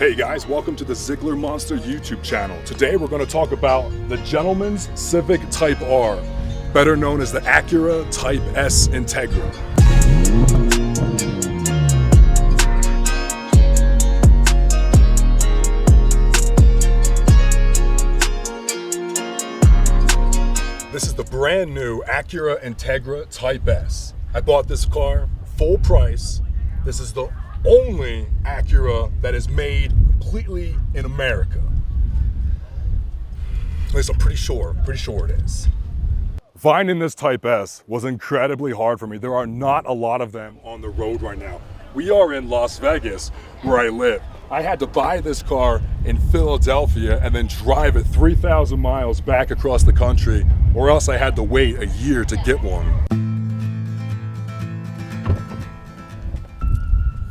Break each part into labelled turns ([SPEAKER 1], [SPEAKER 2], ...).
[SPEAKER 1] Hey guys, welcome to the Ziegler Monster YouTube channel. Today we're going to talk about the Gentleman's Civic Type R, better known as the Acura Type S Integra. This is the brand new Acura Integra Type S. I bought this car full price. This is the only Acura that is made completely in America. At least I'm pretty sure it is. Finding this Type S was incredibly hard for me. There are not a lot of them on the road right now. We are in Las Vegas, where I live. I had to buy this car in Philadelphia and then drive it 3,000 miles back across the country, or else I had to wait a year to get one.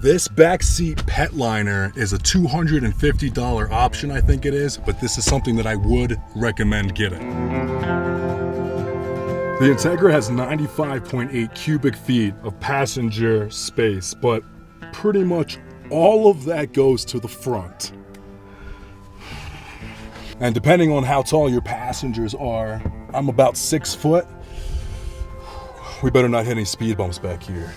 [SPEAKER 1] This backseat pet liner is a $250 option, I think it is, but this is something that I would recommend getting. The Integra has 95.8 cubic feet of passenger space, but pretty much all of that goes to the front. And depending on how tall your passengers are, I'm about 6 foot. We better not hit any speed bumps back here.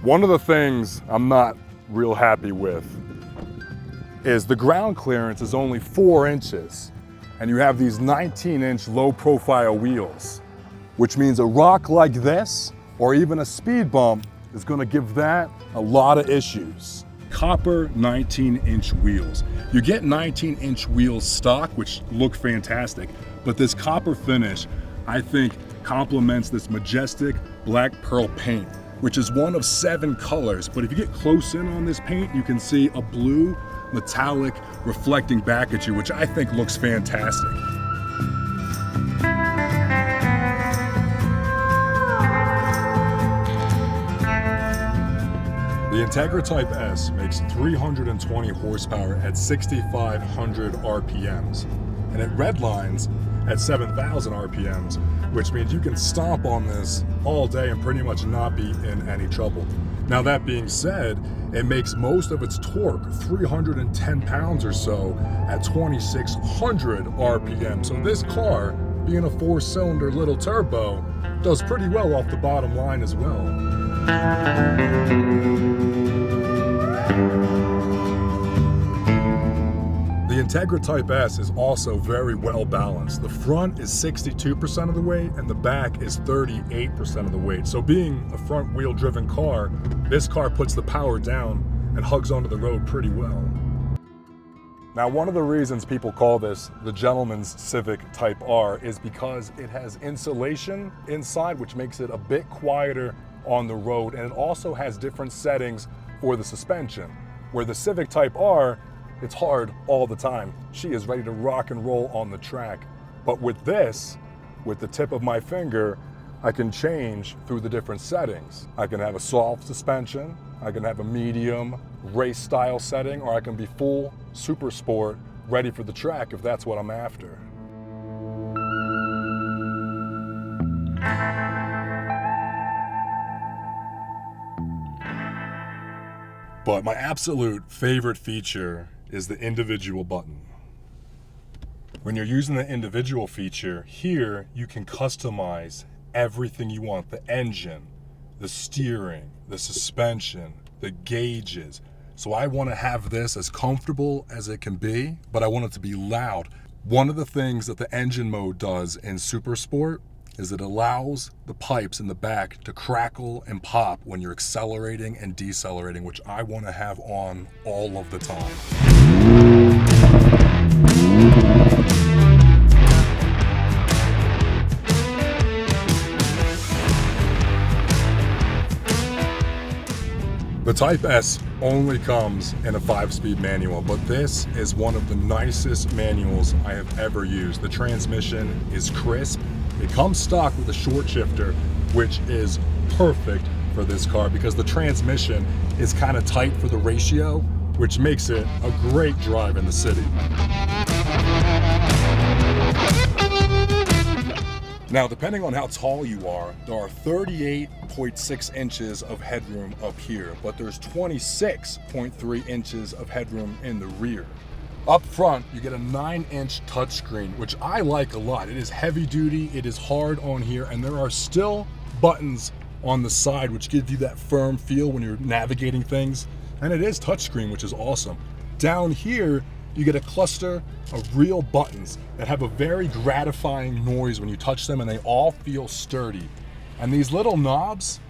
[SPEAKER 1] One of the things I'm not real happy with is the ground clearance is only 4 inches, and you have these 19-inch low-profile wheels, which means a rock like this or even a speed bump is going to give that a lot of issues. Copper 19-inch wheels. You get 19-inch wheels stock, which look fantastic, but this copper finish, I think, complements this majestic black pearl paint, which is one of 7 colors. But if you get close in on this paint, you can see a blue metallic reflecting back at you, which I think looks fantastic. The Integra Type S makes 320 horsepower at 6,500 RPMs, and it redlines at 7,000 RPMs, which means you can stomp on this all day and pretty much not be in any trouble. Now that being said, it makes most of its torque, 310 pounds or so, at 2,600 RPM. So this car, being a 4-cylinder little turbo, does pretty well off the bottom line as well. The Integra Type S is also very well balanced. The front is 62% of the weight and the back is 38% of the weight. So being a front wheel driven car, this car puts the power down and hugs onto the road pretty well. Now, one of the reasons people call this the Gentleman's Civic Type R is because it has insulation inside, which makes it a bit quieter on the road, and it also has different settings for the suspension. Where the Civic Type R, it's hard all the time. She is ready to rock and roll on the track. But with this, with the tip of my finger, I can change through the different settings. I can have a soft suspension, I can have a medium race style setting, or I can be full super sport, ready for the track if that's what I'm after. But my absolute favorite feature is the individual button. When you're using the individual feature, here you can customize everything you want. The engine, the steering, the suspension, the gauges. So I want to have this as comfortable as it can be, but I want it to be loud. One of the things that the engine mode does in Super Sport is it allows the pipes in the back to crackle and pop when you're accelerating and decelerating, which I want to have on all of the time. The Type S only comes in a 5-speed manual, but this is one of the nicest manuals I have ever used. The transmission is crisp. It comes stock with a short shifter, which is perfect for this car because the transmission is kind of tight for the ratio, which makes it a great drive in the city. Now, depending on how tall you are, there are 38.6 inches of headroom up here, but there's 26.3 inches of headroom in the rear. Up front, you get a 9-inch touchscreen, which I like a lot. It is heavy duty, it is hard on here, and there are still buttons on the side, which give you that firm feel when you're navigating things. And it is touchscreen, which is awesome. Down here, you get a cluster of real buttons that have a very gratifying noise when you touch them, and they all feel sturdy. And these little knobs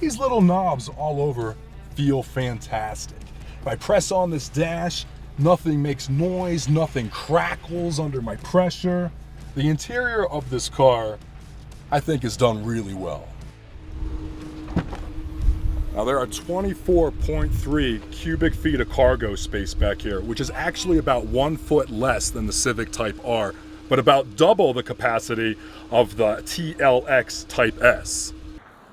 [SPEAKER 1] all over feel fantastic. If I press on this dash, nothing makes noise, nothing crackles under my pressure. The interior of this car, I think, is done really well. Now, there are 24.3 cubic feet of cargo space back here, which is actually about 1 foot less than the Civic Type R, but about double the capacity of the TLX Type S.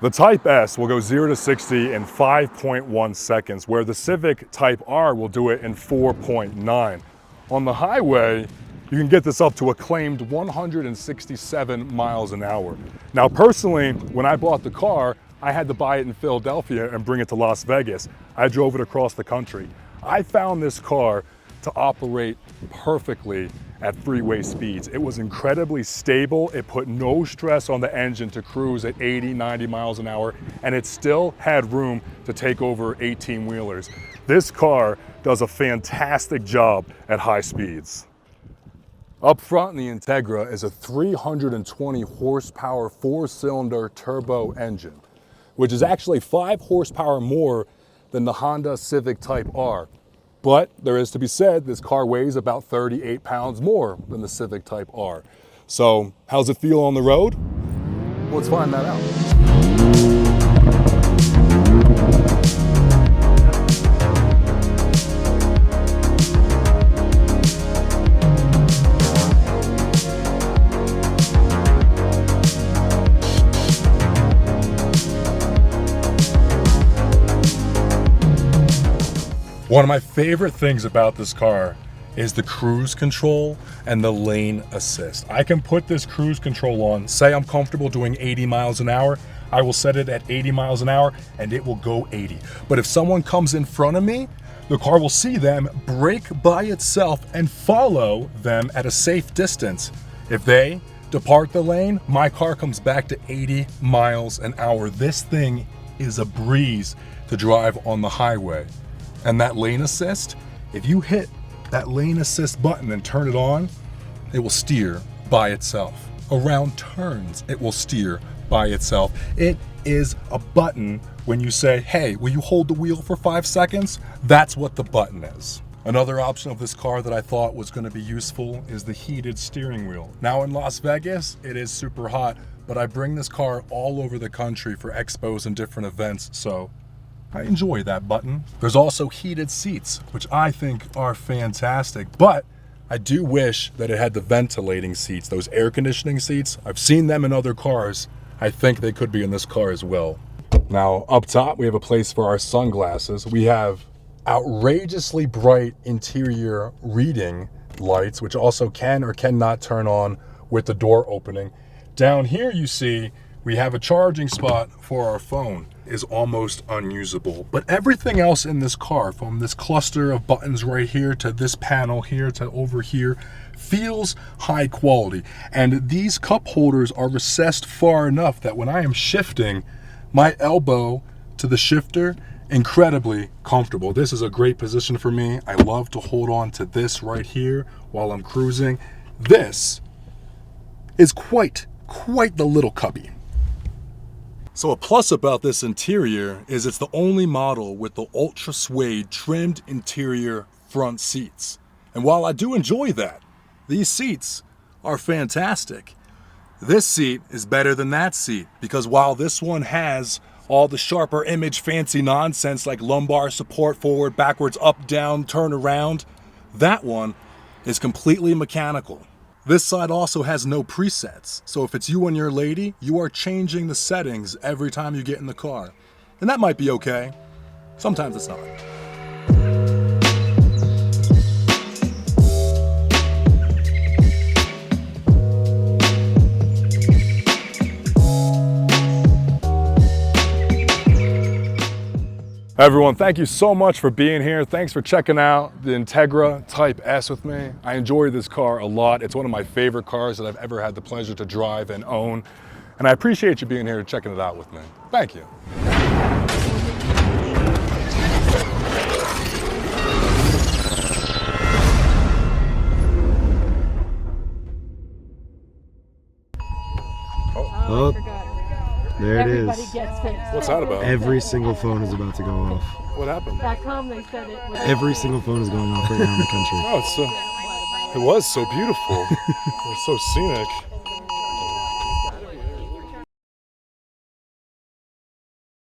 [SPEAKER 1] The Type S will go 0 to 60 in 5.1 seconds, where the Civic Type R will do it in 4.9. On the highway, you can get this up to a claimed 167 miles an hour. Now, personally, when I bought the car, I had to buy it in Philadelphia and bring it to Las Vegas. I drove it across the country. I found this car to operate perfectly at freeway speeds. It was incredibly stable. It put no stress on the engine to cruise at 80, 90 miles an hour, and it still had room to take over 18-wheelers. This car does a fantastic job at high speeds. Up front in the Integra is a 320 horsepower 4-cylinder turbo engine, which is actually 5 horsepower more than the Honda Civic Type R. But there is to be said, this car weighs about 38 pounds more than the Civic Type R. So how's it feel on the road? Let's find that out. One of my favorite things about this car is the cruise control and the lane assist. I can put this cruise control on, say I'm comfortable doing 80 miles an hour, I will set it at 80 miles an hour and it will go 80. But if someone comes in front of me, the car will see them, brake by itself and follow them at a safe distance. If they depart the lane, my car comes back to 80 miles an hour. This thing is a breeze to drive on the highway. And that lane assist, if you hit that lane assist button and turn it on, it will steer by itself. Around turns, it will steer by itself. It is a button. When you say, hey, will you hold the wheel for 5 seconds? That's what the button is. Another option of this car that I thought was going to be useful is the heated steering wheel. Now in Las Vegas, it is super hot, but I bring this car all over the country for expos and different events, so I enjoy that button. There's also heated seats, which I think are fantastic, but I do wish that it had the ventilating seats, those air conditioning seats. I've seen them in other cars. I think they could be in this car as well. Now, up top, we have a place for our sunglasses. We have outrageously bright interior reading lights, which also can or cannot turn on with the door opening. Down here, you see, we have a charging spot for our phone. Is almost unusable, but everything else in this car, from this cluster of buttons right here to this panel here to over here, feels high quality. And these cup holders are recessed far enough that when I am shifting, my elbow to the shifter, incredibly comfortable. This is a great position for me. I love to hold on to this right here while I'm cruising. This is quite the little cubby. So a plus about this interior is it's the only model with the ultra suede trimmed interior front seats. And while I do enjoy that, these seats are fantastic. This seat is better than that seat because while this one has all the sharper image fancy nonsense like lumbar support, forward, backwards, up, down, turn around, that one is completely mechanical. This side also has no presets, so if it's you and your lady, you are changing the settings every time you get in the car. And that might be okay. Sometimes it's not. Everyone, thank you so much for being here. Thanks for checking out the Integra Type S with me. I enjoy this car a lot. It's one of my favorite cars that I've ever had the pleasure to drive and own. And I appreciate you being here and checking it out with me. Thank you.
[SPEAKER 2] Oh, there it
[SPEAKER 3] Everybody
[SPEAKER 2] is.
[SPEAKER 3] gets fixed.
[SPEAKER 1] What's that about?
[SPEAKER 2] Every single phone is about to go off.
[SPEAKER 1] What happened?
[SPEAKER 3] .com, they said it was.
[SPEAKER 2] Every single phone is going off right now in the country.
[SPEAKER 1] Oh, it was so beautiful. It was so scenic.